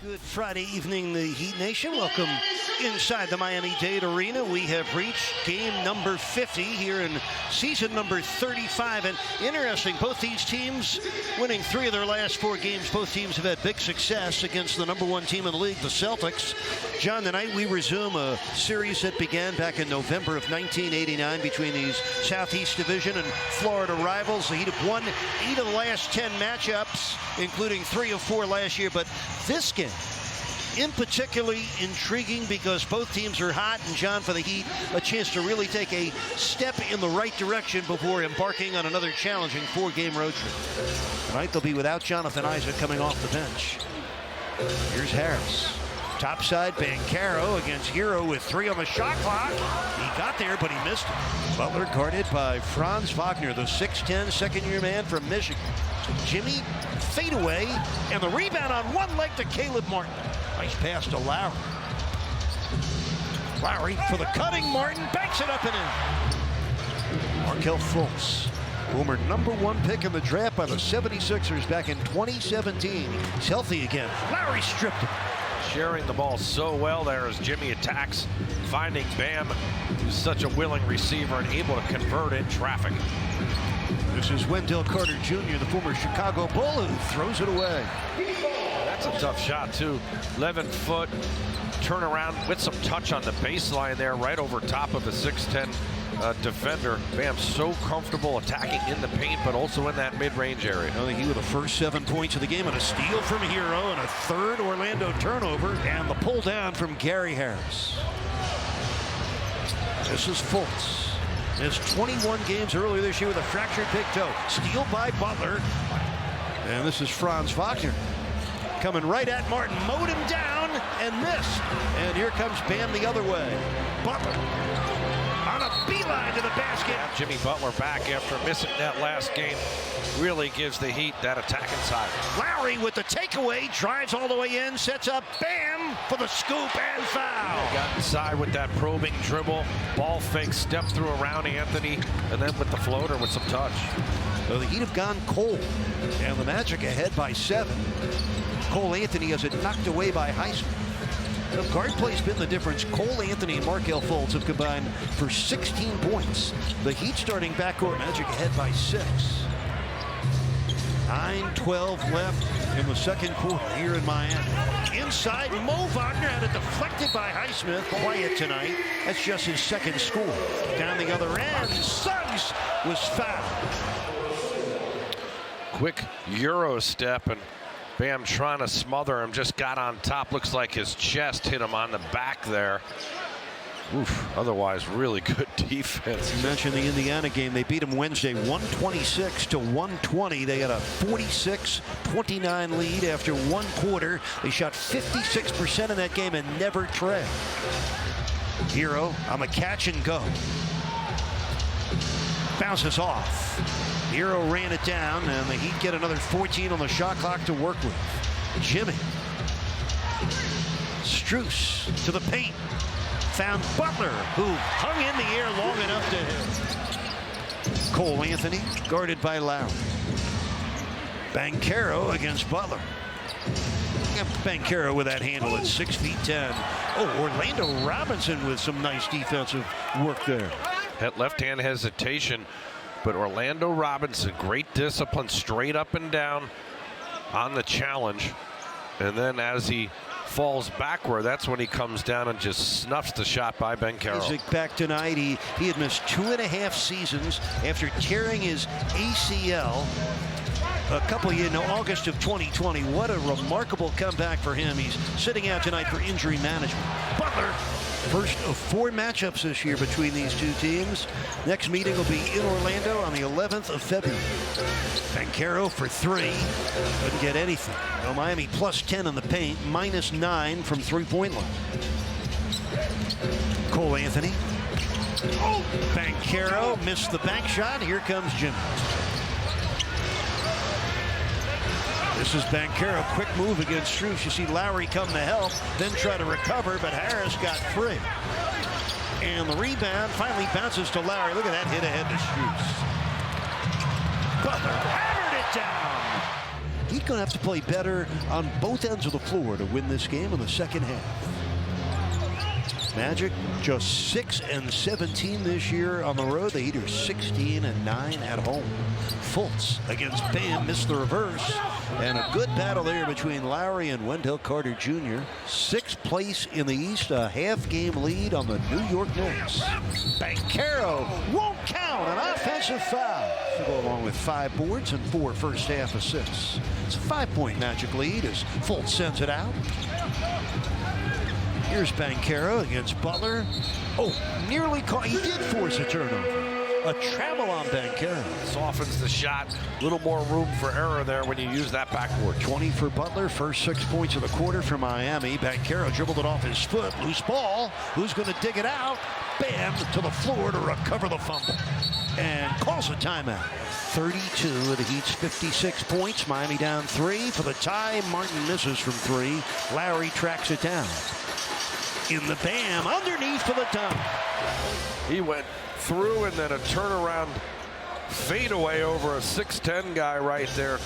Good Friday evening, the Heat Nation. Welcome inside the Miami-Dade Arena. We have reached game number 50 here in season number 35. And interesting, both these teams winning 3 of their last 4 games. Both teams have had big success against the number 1 team in the league, the Celtics. John, tonight we resume a series that began back in November of 1989 between these Southeast Division and Florida rivals. The Heat have won 8 of the last 10 matchups, including 3 of 4 last year. But this game, in particularly intriguing because both teams are hot, and John, for the Heat, a chance to really take a step in the right direction before embarking on another challenging 4-game road trip. Tonight they'll be without Jonathan Isaac coming off the bench. Here's Harris. Topside, Banchero against Herro with 3 on the shot clock. He got there, but he missed it. Butler guarded by Franz Wagner, the 6'10", second-year man from Michigan. Jimmy, fadeaway, and the rebound on one leg to Caleb Martin. Nice pass to Lowry. Lowry for the cutting. Martin banks it up and in. Markelle Fultz, former number 1 pick in the draft by the 76ers back in 2017. He's healthy again. Lowry stripped him. Sharing the ball so well there as Jimmy attacks, finding Bam, who's such a willing receiver and able to convert in traffic. This is Wendell Carter Jr., the former Chicago Bull, who throws it away. That's a tough shot, too. 11-foot turnaround with some touch on the baseline there, right over top of a 6'10" defender. Bam so comfortable attacking in the paint, but also in that mid-range area. I think he with the first 7 points of the game, and a steal from Herro, and a third Orlando turnover, and the pull down from Gary Harris. This is Fultz. Missed 21 games earlier this year with a fractured big toe. Steal by Butler. And this is Franz Wagner. Coming right at Martin. Mowed him down and missed. And here comes Bam the other way. Butler on a beeline to the basket. Jimmy Butler back after missing that last game. Really gives the Heat that attacking side. Lowry with the takeaway. Drives all the way in. Sets up Bam for the scoop and foul. Got inside with that probing dribble. Ball fake. Step through around Anthony. And then with the floater with some touch. So the Heat have gone cold. And the Magic ahead by 7. Cole Anthony has it knocked away by Highsmith. The guard play's been the difference. Cole Anthony and Markelle Fultz have combined for 16 points. The Heat starting backcourt, Magic ahead by 6. 9:12 left in the second quarter here in Miami. Inside, Mo Wagner had it deflected by Highsmith. Quiet tonight. That's just his second score. Down the other end, Suggs was fouled. Quick Euro step, and Bam trying to smother him, just got on top. Looks like his chest hit him on the back there. Oof, otherwise really good defense. You mentioned the Indiana game. They beat them Wednesday 126-120. They had a 46-29 lead after 1 quarter. They shot 56% in that game and never trailed. Herro on the catch and go. Bounces off. Herro ran it down, and the Heat get another 14 on the shot clock to work with. Jimmy. Strus to the paint. Found Butler, who hung in the air long enough to hit. Cole Anthony, guarded by Lowry. Banchero against Butler. Banchero with that handle at 6'10". Oh, Orlando Robinson with some nice defensive work there. That left-hand hesitation, but Orlando Robinson, great discipline, straight up and down on the challenge. And then as he falls backward, that's when he comes down and just snuffs the shot by Banchero. Isaac back tonight. He had missed 2.5 seasons after tearing his ACL a couple of years in August of 2020. What a remarkable comeback for him. He's sitting out tonight for injury management. Butler, first of 4 matchups this year between these 2 teams. Next meeting will be in Orlando on the 11th of February. Banchero for 3. Couldn't get anything. Well, Miami plus 10 in the paint, minus 9 from 3-point line. Cole Anthony. Oh, Banchero missed the bank shot. Here comes Jimmy. This is Banchero, quick move against Strus. You see Lowry come to help, then try to recover, but Harris got free. And the rebound finally bounces to Lowry. Look at that hit ahead to Strus. Butler hammered it down. He going to have to play better on both ends of the floor to win this game in the second half. Magic just 6-17 this year on the road. The Heat are 16-9 at home. Fultz against Bam missed the reverse. And a good battle there between Lowry and Wendell Carter Jr. Sixth place in the East, a half-game lead on the New York Knicks. Banchero won't count, an offensive foul. To go along with 5 boards and 4 first-half assists. It's a 5-point Magic lead as Fultz sends it out. Here's Banchero against Butler. Oh, nearly caught. He did force a turnover. A travel on Banchero. Softens the shot. A little more room for error there when you use that backboard. 20 for Butler. First 6 points of the quarter for Miami. Banchero dribbled it off his foot. Loose ball. Who's going to dig it out? Bam to the floor to recover the fumble. And calls a timeout. 32 of the Heat's 56 points. Miami down 3 for the tie. Martin misses from 3. Lowry tracks it down. In the Bam, underneath for the dunk. He went through and then a turnaround fadeaway over a 6'10 guy right there.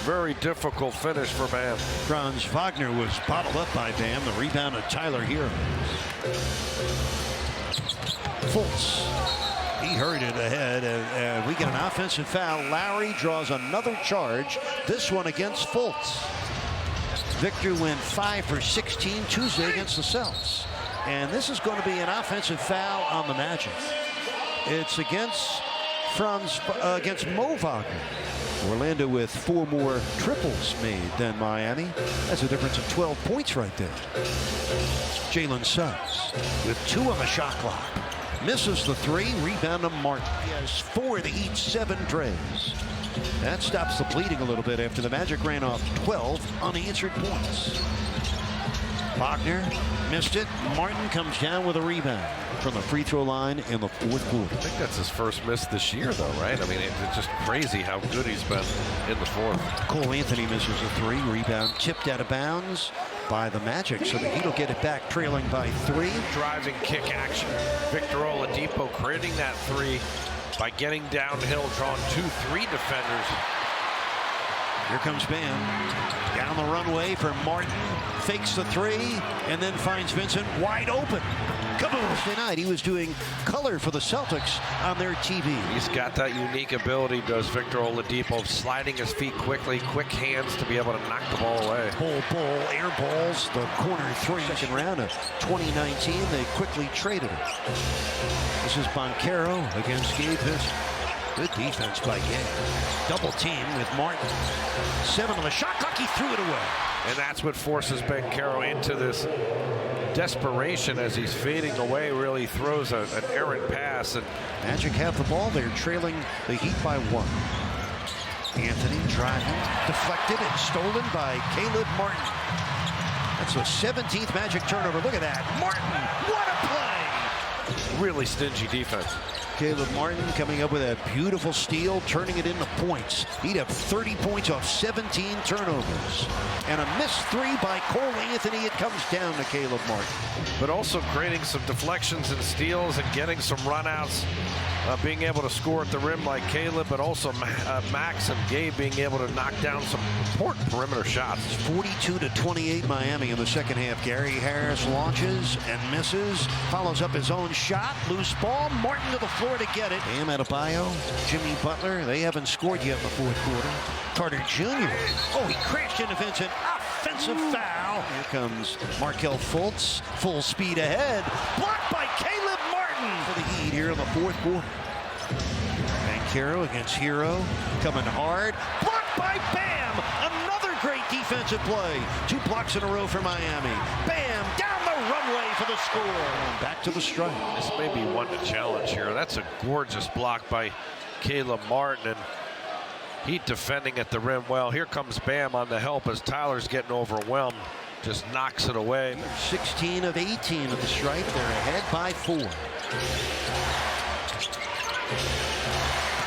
Very difficult finish for Bam. Franz Wagner was bottled up by Bam. The rebound of Tyler Herro. Fultz. He hurried it ahead, and we get an offensive foul. Lowry draws another charge, this one against Fultz. Victor went 5 for 16 Tuesday against the Celtics. And this is going to be an offensive foul on the Magic. It's against Mo Wagner. Orlando with 4 more triples made than Miami. That's a difference of 12 points right there. Jalen Suggs with 2 on the shot clock. Misses the 3, rebound to Martin. He has 4 of the Heat's 7 trays. That stops the bleeding a little bit after the Magic ran off 12 unanswered points. Wagner missed it. Martin comes down with a rebound from the free throw line in the 4th quarter. I think that's his first miss this year, though, right? I mean, it's just crazy how good he's been in the 4th. Cole Anthony misses a 3. Rebound tipped out of bounds by the Magic, so the Heat will get it back trailing by 3. Driving kick action. Victor Oladipo creating that 3 by getting downhill, drawing 2-3 defenders. Here comes Bam. Down the runway for Martin. Fakes the 3 and then finds Vincent wide open. Kaboom! Tonight he was doing color for the Celtics on their TV. He's got that unique ability, does Victor Oladipo, sliding his feet quickly, quick hands to be able to knock the ball away. Ball, air balls, the corner 3. Second round of 2019, they quickly traded it. This is Banchero against Gabe Vincent. Good defense by Gabe. Double team with Martin. 7 on the shot clock, he threw it away. And that's what forces Banchero into this desperation as he's fading away. Really throws an errant pass. And Magic have the ball. They're trailing the Heat by 1. Anthony driving, deflected and stolen by Caleb Martin. That's the 17th Magic turnover. Look at that. Martin, what a play! Really stingy defense. Caleb Martin coming up with a beautiful steal, turning it into points. He'd have 30 points off 17 turnovers. And a missed 3 by Cole Anthony. It comes down to Caleb Martin. But also creating some deflections and steals and getting some runouts. Being able to score at the rim like Caleb, but also Max and Gabe being able to knock down some important perimeter shots. 42-28 Miami in the second half. Gary Harris launches and misses. Follows up his own shot. Loose ball. Martin to the floor to get it. Bam Adebayo, Jimmy Butler. They haven't scored yet in the 4th quarter. Carter Jr. Oh, he crashed into Vincent. Offensive foul. Here comes Markelle Fultz. Full speed ahead. Blocked by Caleb Martin for the Heat here in the 4th quarter. Banchero against Herro. Coming hard. Blocked by Bam. Another great defensive play. 2 blocks in a row for Miami. Bam down the runway for the score. And back to the strike. This may be one to challenge here. That's a gorgeous block by Caleb Martin. And Heat defending at the rim well. Here comes Bam on the help as Tyler's getting overwhelmed. Just knocks it away. 16 of 18 at the stripe. They're ahead by 4.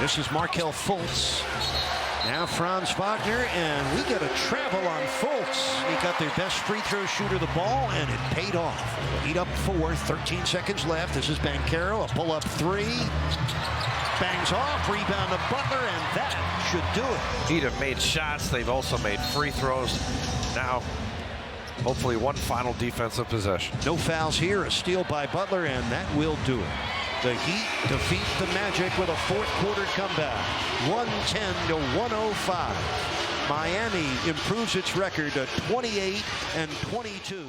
This is Markelle Fultz. Now Franz Wagner, and we get a travel on Fultz. He got their best free throw shooter the ball, and it paid off. Heat up 4, 13 seconds left. This is Banchero, a pull-up 3. bangs off, rebound to Butler, and that should do it. Heat have made shots. They've also made free throws. Now, hopefully one final defensive possession. No fouls here, a steal by Butler, and that will do it. The Heat defeat the Magic with a fourth quarter comeback, 110 to 105. Miami improves its record to 28-22.